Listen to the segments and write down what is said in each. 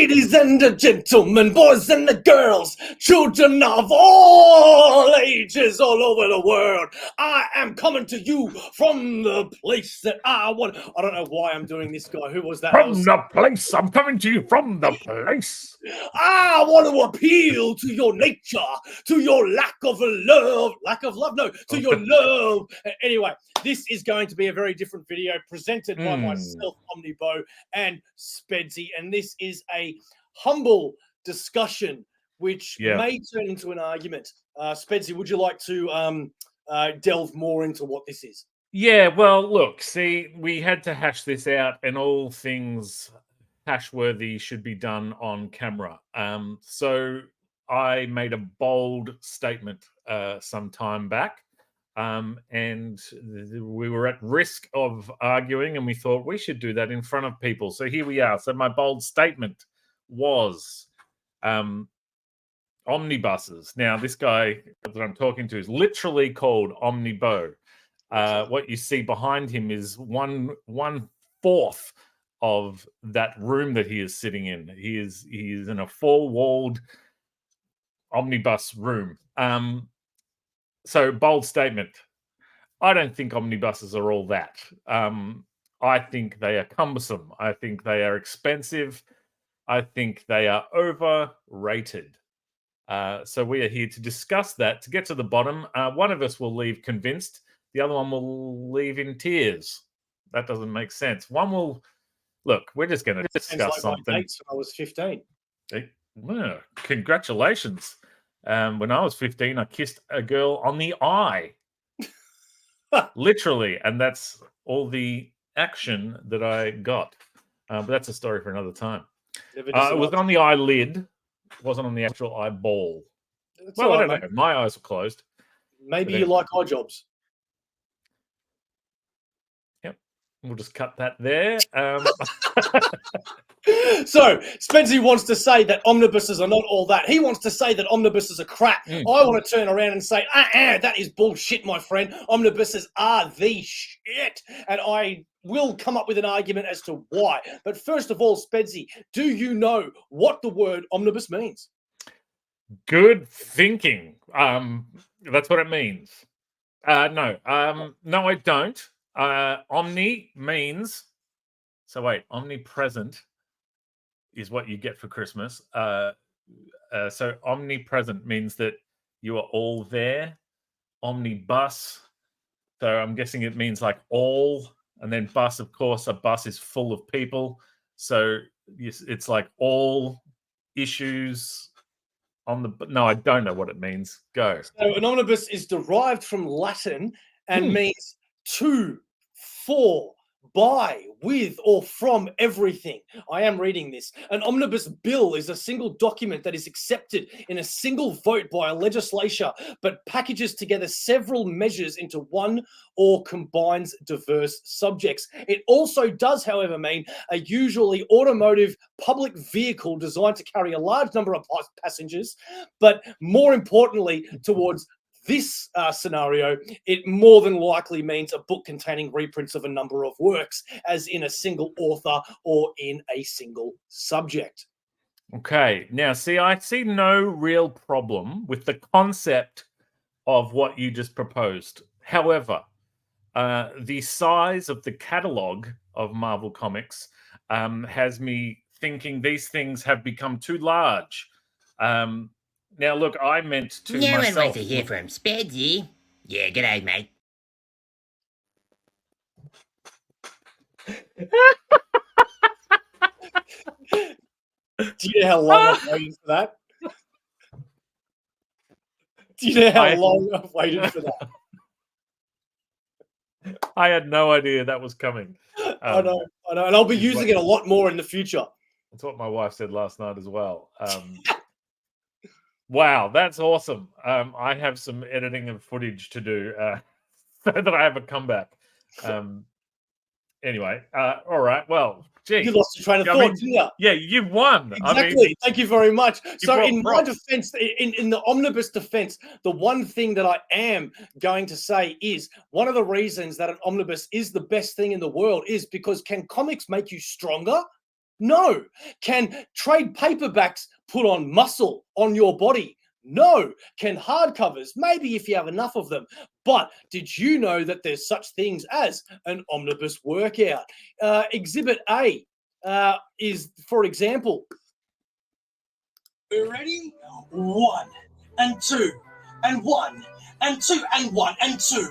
Ladies and gentlemen, boys and the girls, children of all ages all over the world, I am coming to you from the place that I want. I don't know why I'm doing this, guy. Who was that? From the place. I'm coming to you from the place. I want to appeal to your nature, to your lack of love. To your love. Anyway, this is going to be a very different video presented by myself, OmniBeau, and Spedsy, and this is a humble discussion which may turn into an argument. Spedsy, would you like to delve more into what this is? Yeah, well, look, see, we had to hash this out, and all things hash-worthy should be done on camera. So I made a bold statement some time back, and we were at risk of arguing, and we thought we should do that in front of people. So here we are. So my bold statement was omnibuses. Now, this guy that I'm talking to is literally called OmniBeau. What you see behind him is one fourth of that room that he is sitting in. He is in a four-walled omnibus room. So bold statement. I don't think omnibuses are all that. I think they are cumbersome. I think they are expensive. I think they are overrated. So we are here to discuss that, to get to the bottom. One of us will leave convinced. The other one will leave in tears. That doesn't make sense. One will... Look, we're just going to discuss something. My dates when I was 15. Well, congratulations. When I was 15, I kissed a girl on the eye. Literally. And that's all the action that I got. But that's a story for another time. It was on the eyelid. It wasn't on the actual eyeball. Well, I don't know. My eyes were closed. Maybe you like eye jobs. We'll just cut that there. So, Spedsy wants to say that omnibuses are not all that. He wants to say that omnibuses are crap. I want to turn around and say, that is bullshit, my friend. Omnibuses are the shit. And I will come up with an argument as to why. But first of all, Spedsy, do you know what the word omnibus means? Good thinking. That's what it means. No, I don't. Omni means, so wait, omnipresent is what you get for Christmas. So omnipresent means that you are all there. Omnibus, so I'm guessing it means like all, and then bus, of course, a bus is full of people. So it's like all issues on the, no, I don't know what it means. Go. So an omnibus is derived from Latin and means to, for, by, with, or from everything. I am reading this. An omnibus bill is a single document that is accepted in a single vote by a legislature, but packages together several measures into one or combines diverse subjects. It also does, however, mean a usually automotive public vehicle designed to carry a large number of passengers, but more importantly, towards this scenario, it more than likely means a book containing reprints of a number of works, as in a single author or in a single subject. Okay. Now, see, I see no real problem with the concept of what you just proposed. However, the size of the catalog of Marvel Comics has me thinking these things have become too large. Now, look, I meant to myself... No one wants to hear from Spedsy. Yeah, g'day, mate. Do you know how long I've waited for that? Do you know how long I've waited for that? I had no idea that was coming. I know. And I'll be using it a lot more in the future. That's what my wife said last night as well. Wow, that's awesome. I have some editing of footage to do so that I have a comeback. Anyway, all right. Well, gee. You lost your train of thought, didn't you? Yeah, you've won. Exactly. Thank you very much. So in my defense, in the omnibus defense, the one thing that I am going to say is one of the reasons that an omnibus is the best thing in the world is because can comics make you stronger? No. Can trade paperbacks put on muscle on your body? No. Can hardcovers? Maybe if you have enough of them. But did you know that there's such things as an omnibus workout? Exhibit A is, for example, we're ready? 1 and 2 and 1 and 2 and 1 and 2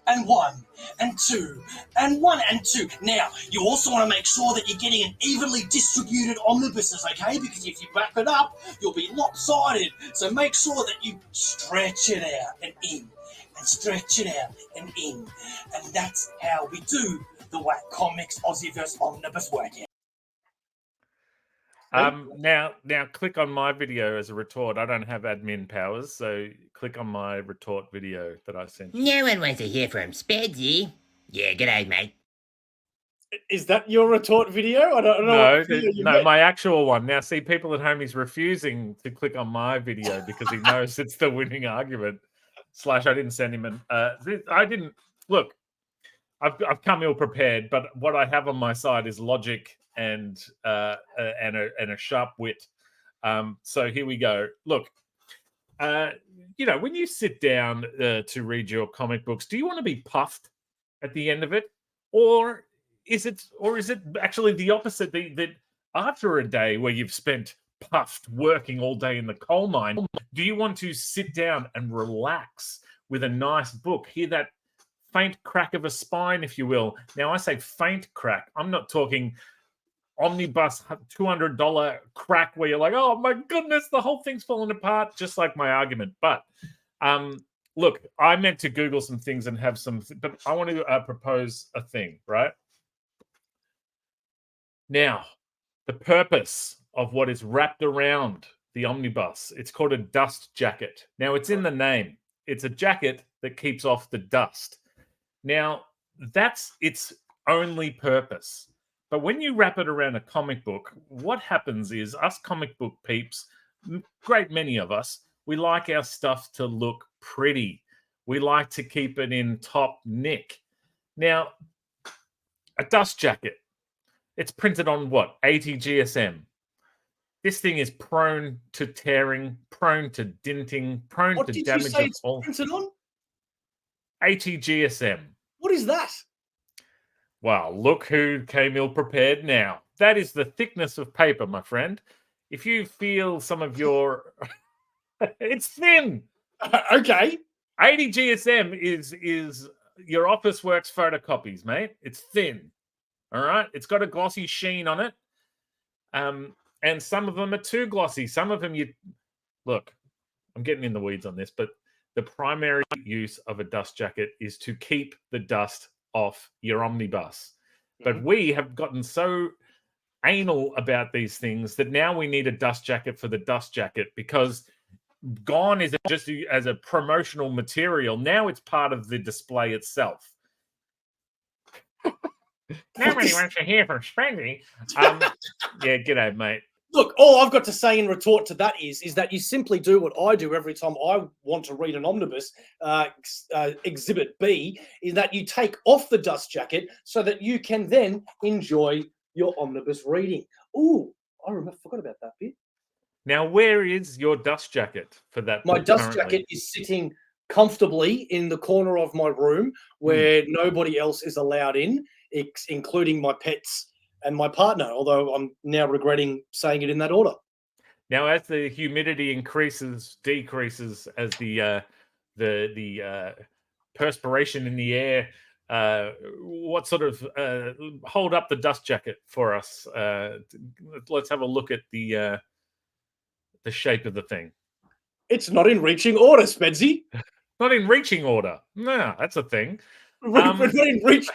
and 1 and 2 and 1 and 2. Now, you also want to make sure that you're getting an evenly distributed omnibuses, okay? Because if you wrap it up, you'll be lopsided. So make sure that you stretch it out and in, and stretch it out and in. And that's how we do the Comx AussieVerse omnibus workout. Now click on my video as a retort. I don't have admin powers, so click on my retort video that I sent you. No one wants to hear from Spedsy. Yeah, g'day, mate. Is that your retort video? I don't know. No, my actual one. Now, see, people at home, he's refusing to click on my video because he knows it's the winning argument. / I didn't send him an. I didn't look. I've come ill prepared, but what I have on my side is logic and a sharp wit. So here we go. Look, when you sit down to read your comic books, do you want to be puffed at the end of it, or is it actually the opposite? That after a day where you've spent puffed working all day in the coal mine, do you want to sit down and relax with a nice book? Hear that faint crack of a spine, if you will. Now, I say faint crack. I'm not talking omnibus $200 crack where you're like, oh my goodness, the whole thing's falling apart, just like my argument. But look, I meant to Google some things and have some, but I want to propose a thing, right? Now, the purpose of what is wrapped around the omnibus, it's called a dust jacket. Now, it's in the name. It's a jacket that keeps off the dust. Now, that's its only purpose. But when you wrap it around a comic book, what happens is us comic book peeps, great many of us, we like our stuff to look pretty. We like to keep it in top nick. Now, a dust jacket, it's printed on what? 80 GSM. This thing is prone to tearing, prone to dinting, prone what to did damage. You say it's printed on? 80 GSM. What is that? Well, look who came ill-prepared now. That is the thickness of paper, my friend. If you feel some of your... it's thin. Okay. 80 GSM is your Office Works photocopies, mate. It's thin. All right? It's got a glossy sheen on it. And some of them are too glossy. Some of them Look, I'm getting in the weeds on this, but the primary use of a dust jacket is to keep the dust off your omnibus. But we have gotten so anal about these things that now we need a dust jacket for the dust jacket, because gone is it just as a promotional material. Now it's part of the display itself. Nobody wants to hear from Spedsy. Yeah, g'day, mate. Look, all I've got to say in retort to that is that you simply do what I do every time I want to read an omnibus, Exhibit B, is that you take off the dust jacket so that you can then enjoy your omnibus reading. Ooh, I forgot about that bit. Now, where is your dust jacket for that? My dust jacket is sitting comfortably in the corner of my room where nobody else is allowed in, including my pets and my partner, although I'm now regretting saying it in that order. Now, as the humidity decreases, as the perspiration in the air, what sort of hold up the dust jacket for us? Let's have a look at the shape of the thing. It's not in reaching order, Spedsy. Not in reaching order. No, that's a thing. Not in reach.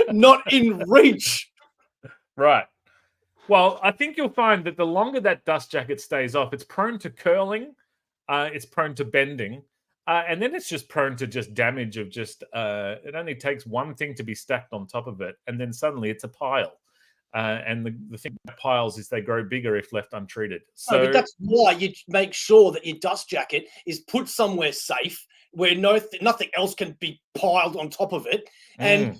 Not in reach. Right. Well, I think you'll find that the longer that dust jacket stays off, it's prone to curling, it's prone to bending, and then it's just prone to just damage of just, it only takes one thing to be stacked on top of it, and then suddenly it's a pile. And the thing about piles is they grow bigger if left untreated. So but that's why you make sure that your dust jacket is put somewhere safe where nothing else can be piled on top of it. And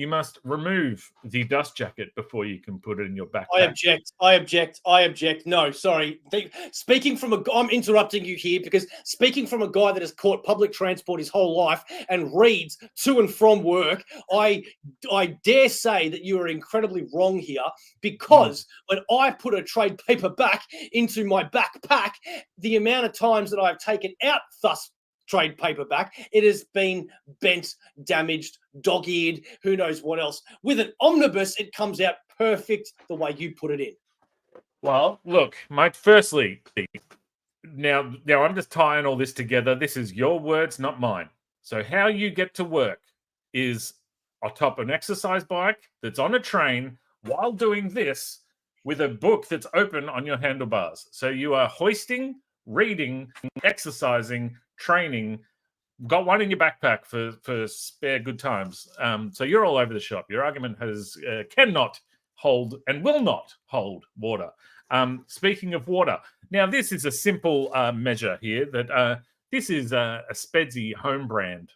you must remove the dust jacket before you can put it in your backpack. I object. I object. I object. No, sorry. Speaking from I'm interrupting you here because speaking from a guy that has caught public transport his whole life and reads to and from work, I dare say that you are incredibly wrong here because when I put a trade paperback into my backpack, the amount of times that I've taken out thus trade paperback, it has been bent, damaged, dog-eared, who knows what else. With an omnibus, it comes out perfect the way you put it in. Well, look, mate, firstly, now I'm just tying all this together. This is your words, not mine. So how you get to work is atop an exercise bike that's on a train while doing this with a book that's open on your handlebars. So you are hoisting, reading, exercising, training, got one in your backpack for spare good times. So you're all over the shop. Your argument cannot hold and will not hold water. Speaking of water, now this is a simple measure here that this is a Spedsy home brand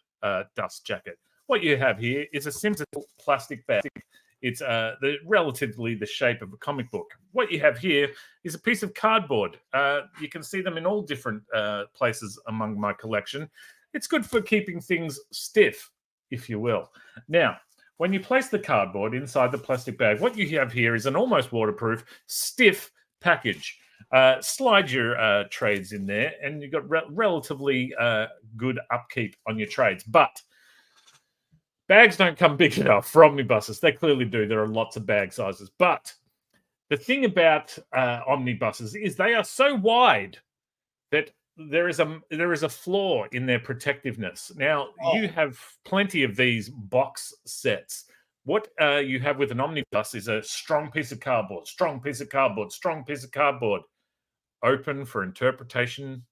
dust jacket. What you have here is a simple plastic bag. It's relatively the shape of a comic book. What you have here is a piece of cardboard. You can see them in all different places among my collection. It's good for keeping things stiff, if you will. Now, when you place the cardboard inside the plastic bag, what you have here is an almost waterproof, stiff package. Slide your trades in there, and you've got relatively good upkeep on your trades. But bags don't come big enough for omnibuses. They clearly do. There are lots of bag sizes. But the thing about omnibuses is they are so wide that there is a flaw in their protectiveness. Now, you have plenty of these box sets. What you have with an omnibus is a strong piece of cardboard, strong piece of cardboard, strong piece of cardboard. Open for interpretation?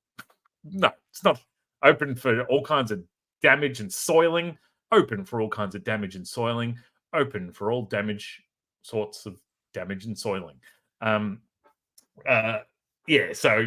No, it's not open for all kinds of damage and soiling. Open for all kinds of damage and soiling, open for all sorts of damage and soiling. Yeah, so,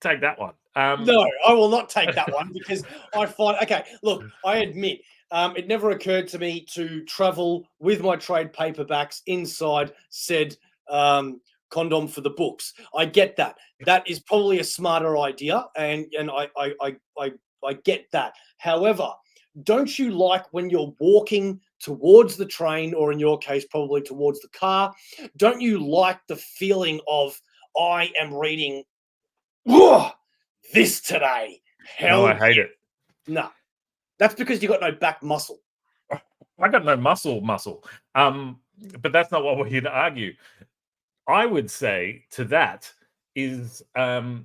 take that one. No, I will not take that one because I find, okay, look, I admit it never occurred to me to travel with my trade paperbacks inside said condom for the books. I get that. That is probably a smarter idea, and I get that. However, don't you like when you're walking towards the train, or in your case, probably towards the car, don't you like the feeling of, I am reading this today? Hell, no, I hate it. No. That's because you got no back muscle. I got no muscle. But that's not what we're here to argue. I would say to that is the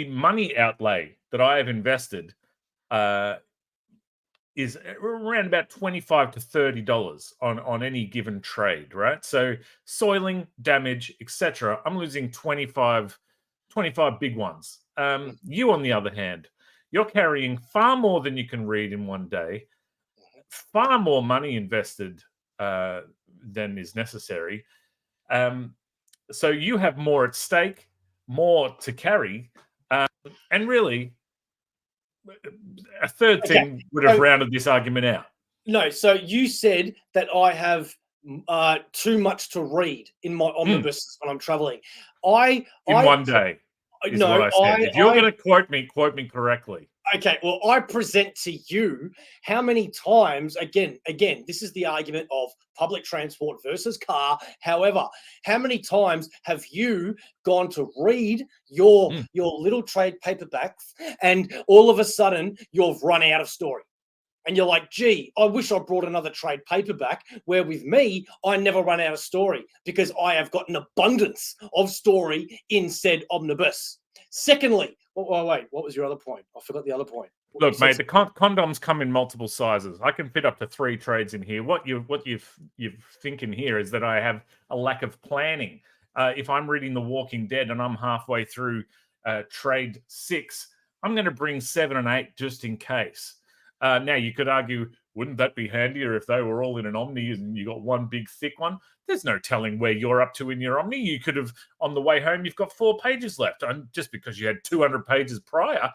money outlay that I have invested is around about $25 to $30 on any given trade, right? So soiling, damage, etc. I'm losing 25 big ones. You, on the other hand, you're carrying far more than you can read in one day, far more money invested than is necessary. So you have more at stake, more to carry, and really, a third thing would have rounded this argument out. No, so you said that I have too much to read in my omnibus when I'm traveling. One day is what I said. If you're going to quote me correctly. Okay, well, I present to you how many times, again, this is the argument of public transport versus car. However, how many times have you gone to read your little trade paperbacks and all of a sudden you've run out of story? And you're like, gee, I wish I brought another trade paperback, where with me, I never run out of story because I have got an abundance of story in said omnibus. Secondly, wait, what was your other point? I forgot the other point. Look, mate, the condoms come in multiple sizes. I can fit up to 3 trades in here. What you're thinking here is that I have a lack of planning. If I'm reading The Walking Dead and I'm halfway through trade 6, I'm going to bring 7 and 8 just in case. Now, you could argue, wouldn't that be handier if they were all in an Omni and you got one big thick one? There's no telling where you're up to in your Omni. You could have, on the way home, you've got 4 pages left. And just because you had 200 pages prior,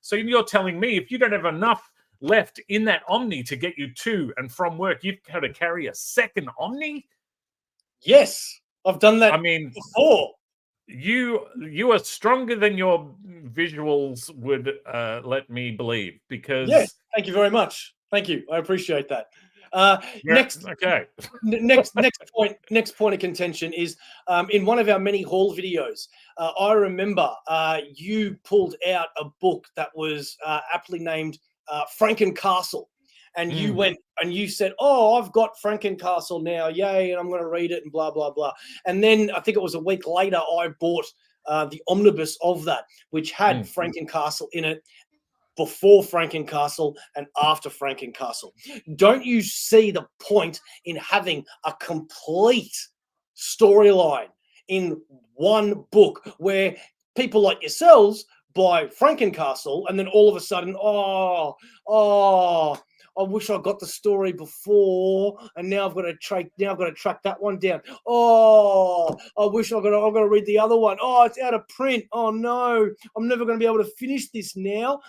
so you're telling me if you don't have enough left in that Omni to get you to and from work. You've got to carry a second Omni. Yes, I've done that I mean, before. You are stronger than your visuals would let me believe, because Yes, thank you very much. Thank you. I appreciate that. Next point of contention is in one of our many haul videos. I remember you pulled out a book that was aptly named Frankencastle, and you went and you said, "Oh, I've got Frankencastle now, yay!" And I'm going to read it and blah blah blah. And then I think it was a week later, I bought the omnibus of that, which had Frankencastle in it, before Frankencastle and after Frankencastle. Don't you see the point in having a complete storyline in one book where people like yourselves buy Frankencastle and then all of a sudden, I wish I got the story before, and now I've got to track that one down. Oh, I wish I've got to read the other one. Oh, it's out of print. Oh no, I'm never going to be able to finish this now.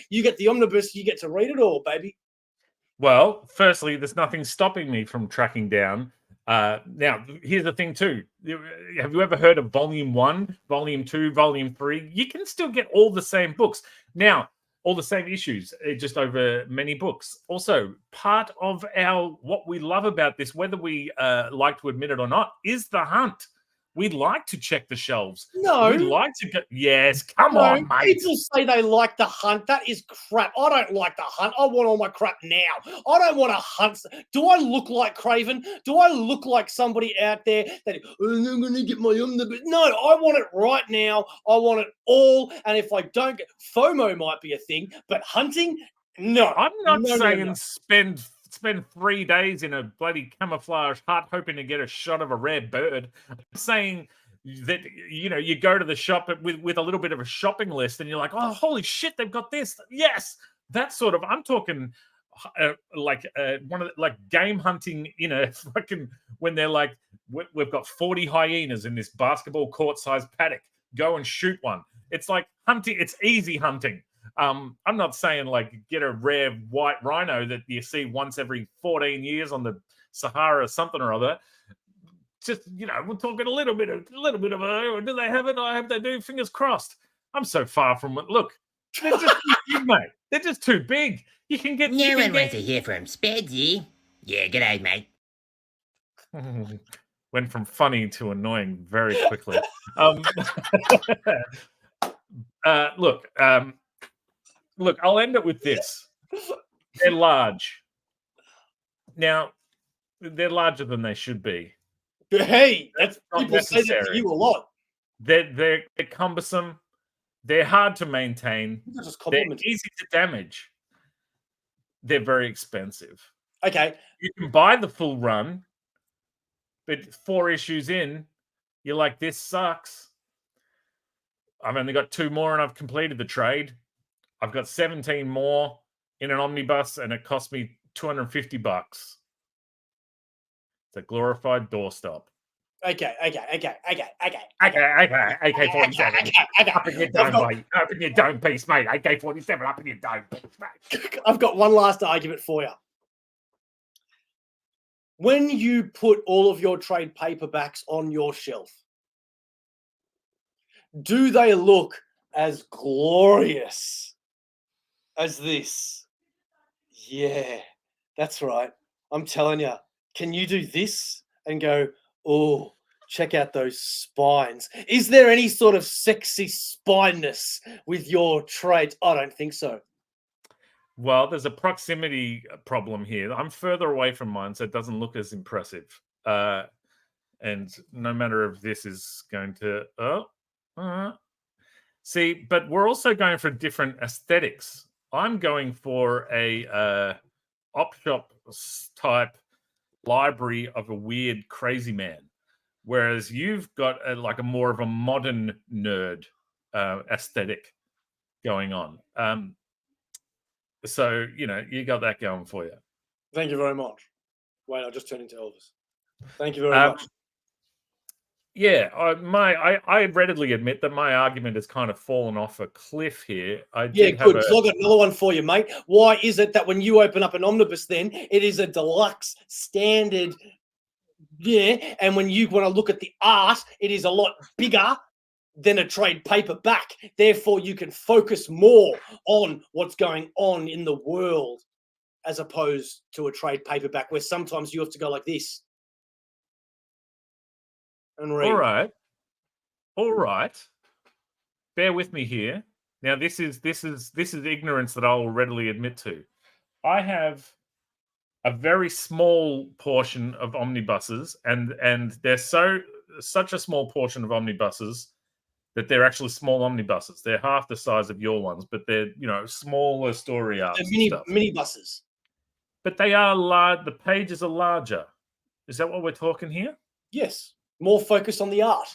You get the omnibus, you get to read it all, baby. Well, firstly, there's nothing stopping me from tracking down. Now, here's the thing too. Have you ever heard of Volume 1, Volume 2, Volume 3? You can still get all the same books. Now, all the same issues, just over many books. Also, part of what we love about this, whether we like to admit it or not, is the hunt. We like to check the shelves. No. We like to go. Yes, come on, mate. People say they like the hunt. That is crap. I don't like the hunt. I want all my crap now. I don't want to hunt. Do I look like Craven? Do I look like somebody out there that I'm going to get my omnibus? No, I want it right now. I want it all. And if I don't get FOMO, might be a thing, but hunting, no. I'm not saying no. spend 3 days in a bloody camouflage hut hoping to get a shot of a rare bird. I'm saying that, you go to the shop with a little bit of a shopping list and you're like, oh, holy shit, they've got this. Yes, that sort of, I'm talking like game hunting in a fucking, when they're like, we've got 40 hyenas in this basketball court-sized paddock. Go and shoot one. It's like hunting. It's easy hunting. I'm not saying like get a rare white rhino that you see once every 14 years on the Sahara or something or other. Just, we're talking a little bit of do they have it? I hope they do. Fingers crossed. I'm so far from it. Look, they're just too big, mate. They're just too big. You can get. No one wants to hear from Spedsy. Yeah, g'day, mate. Went from funny to annoying very quickly. Look, I'll end it with this. They're large. Now, they're larger than they should be. Hey, that's people say that to you a lot. They're cumbersome. They're hard to maintain. They're easy to damage. They're very expensive. Okay. You can buy the full run, but 4 issues in, you're like, this sucks. I've only got 2 more and I've completed the trade. I've got 17 more in an omnibus and it cost me $250. It's a glorified doorstop. Okay. AK-47. Up in your dome, mate. Up in your dome piece, mate. AK-47 up in your dome piece, mate. I've got one last argument for you. When you put all of your trade paperbacks on your shelf, do they look as glorious as this? Yeah, that's right. I'm telling you. Can you do this and go, oh, check out those spines? Is there any sort of sexy spineness with your trades? I don't think so. Well, there's a proximity problem here. I'm further away from mine, so it doesn't look as impressive. And no matter if this is going to... See, but we're also going for different aesthetics. I'm going for a op shop type library of a weird crazy man, whereas you've got a more of a modern nerd aesthetic going on. So you got that going for you. Thank you very much. Wait, I just turned into Elvis. Thank you very much. Yeah, I readily admit that my argument has kind of fallen off a cliff here. I Yeah, did have good. a 'Cause I've got another one for you, mate. Why is it that when you open up an omnibus, then it is a deluxe standard? Yeah, and when you want to look at the art, it is a lot bigger than a trade paperback. Therefore, you can focus more on what's going on in the world as opposed to a trade paperback, where sometimes you have to go like this and all read. right, all right. Bear with me here. Now, this is ignorance that I will readily admit to. I have a very small portion of omnibuses, and they're such a small portion of omnibuses that they're actually small omnibuses. They're half the size of your ones, but they're smaller story They're arcs and stuff. mini buses. But they are large. The pages are larger. Is that what we're talking here? Yes, more focus on the art.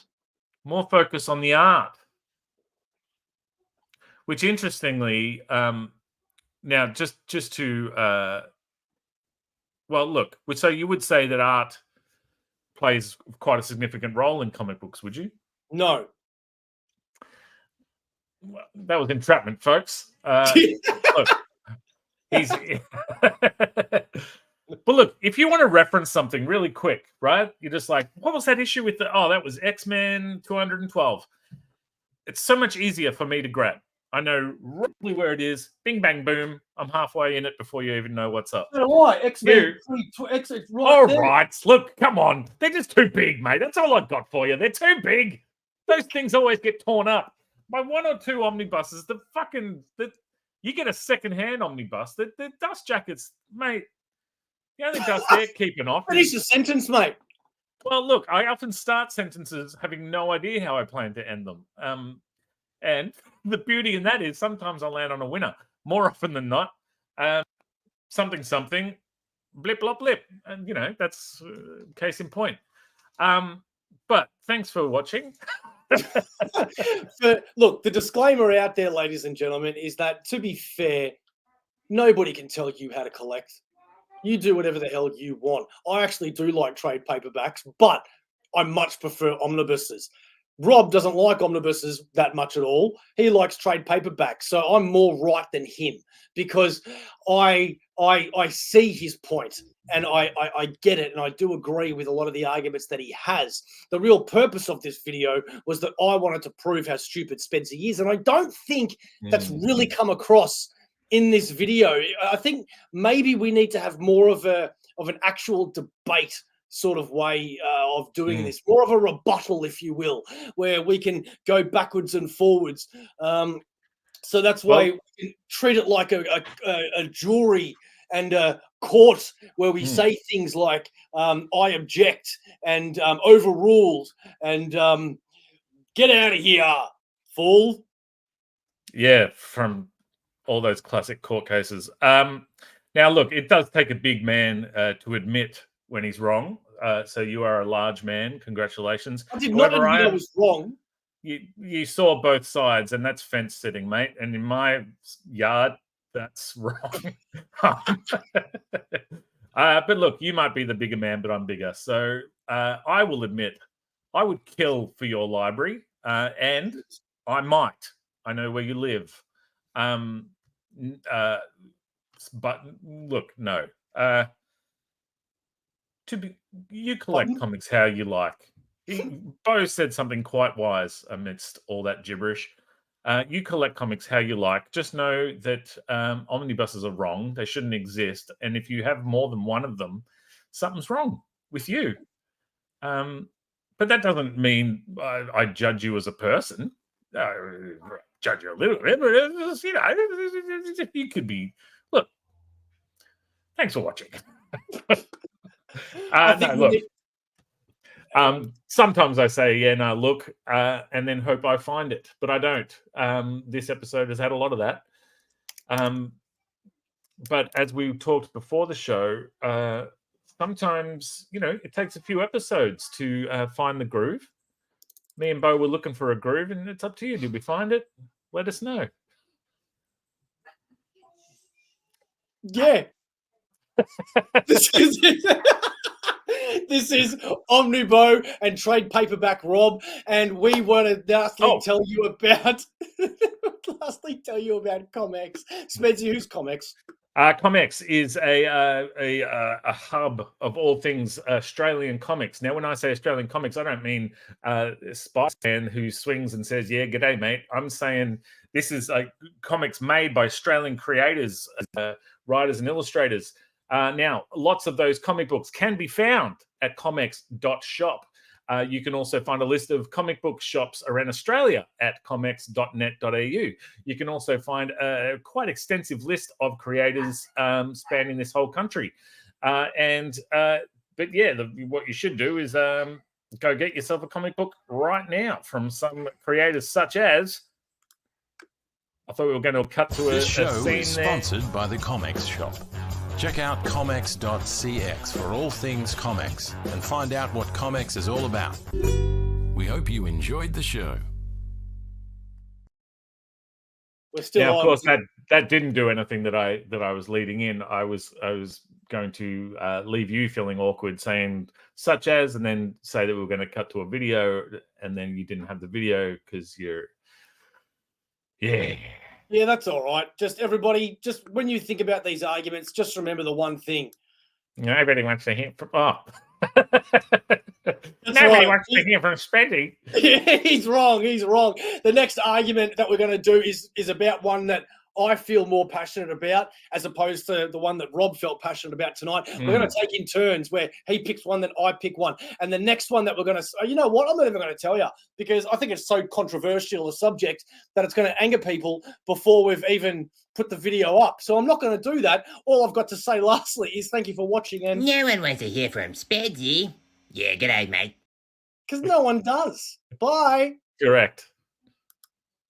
More focus on the art. Which, interestingly, now just to well, look. So you would say that art plays quite a significant role in comic books, would you? No. Well, that was entrapment, folks. Look, he's. But look, if you want to reference something really quick, right? You're just like, what was that issue with the? Oh, that was X-Men 212. It's so much easier for me to grab. I know roughly where it is. Bing, bang, boom. I'm halfway in it before you even know what's up. Why? X-Men. All right. Look, come on. They're just too big, mate. That's all I've got for you. They're too big. Those things always get torn up by one or two omnibuses. You get a second-hand omnibus. The dust jackets, mate. The only dust they're keeping off. Finish the sentence, mate. Well, look, I often start sentences having no idea how I plan to end them. And the beauty in that is sometimes I land on a winner. More often than not, something, blip, blop, blip. And, that's case in point. But thanks for watching. Look, the disclaimer out there, ladies and gentlemen, is that, to be fair, nobody can tell you how to collect. You do whatever the hell you want. I actually do like trade paperbacks, but I much prefer omnibuses. Rob doesn't like omnibuses that much at all. He likes trade paperbacks. So I'm more right than him because I see his point and I get it. And I do agree with a lot of the arguments that he has. The real purpose of this video was that I wanted to prove how stupid Spedsy is. And I don't think that's really come across in this video. I think maybe we need to have more of an actual debate sort of way of doing this, more of a rebuttal, if you will, where we can go backwards and forwards. So that's why we can treat it like a jury and a court where we say things like I object and overruled and get out of here, fool. Yeah, from all those classic court cases. Now, look, it does take a big man to admit when he's wrong. So you are a large man. Congratulations. I did not admit I was wrong. You saw both sides, and that's fence sitting, mate. And in my yard, that's wrong. But look, you might be the bigger man, but I'm bigger. So I will admit, I would kill for your library, and I might. I know where you live. But look, no. You collect comics how you like. Bo said something quite wise amidst all that gibberish. You collect comics how you like. Just know that omnibuses are wrong. They shouldn't exist. And if you have more than one of them, something's wrong with you. But that doesn't mean I judge you as a person. Judge you a little bit, but you could be. Look, thanks for watching. No, look. Sometimes I say, yeah, no, look, and then hope I find it, but I don't. This episode has had a lot of that. But as we talked before the show, sometimes, it takes a few episodes to find the groove. Me and Bo were looking for a groove, and it's up to you. Did we find it? Let us know. Yeah. This is OmniBeau and trade paperback Rob, and we want to lastly tell you about Comx. Spedsy, who's Comx? Comx is a hub of all things Australian comics. Now, when I say Australian comics, I don't mean Spice Man who swings and says, "Yeah, g'day, mate." I'm saying this is comics made by Australian creators, writers, and illustrators. Now, lots of those comic books can be found at comx.shop. You can also find a list of comic book shops around Australia at comx.net.au. You can also find a quite extensive list of creators spanning this whole country. But yeah, what you should do is go get yourself a comic book right now from some creators such as... I thought we were going to cut to this show scene is sponsored by the Comx shop. Check out comx.cx for all things Comx and find out what Comx is all about. We hope you enjoyed the show. We're still now, of course, that didn't do anything that I was leading in. I was going to leave you feeling awkward, saying such as, and then say that we were going to cut to a video, and then you didn't have the video because you're... Yeah, that's all right. Just everybody, just when you think about these arguments, just remember the one thing. Nobody wants to hear from... Nobody wants to hear from Spedsy. Yeah, he's wrong. He's wrong. The next argument that we're going to do is about one that I feel more passionate about, as opposed to the one that Rob felt passionate about tonight. We're going to take in turns where he picks one, then I pick one. And the next one that we're going to, you know what, I'm not even going to tell you, because I think it's so controversial a subject that it's going to anger people before we've even put the video up. So I'm not going to do that. All I've got to say lastly is thank you for watching. And no one wants to hear from Spedsy. Yeah, g'day, mate. Because no one does. Bye. Correct.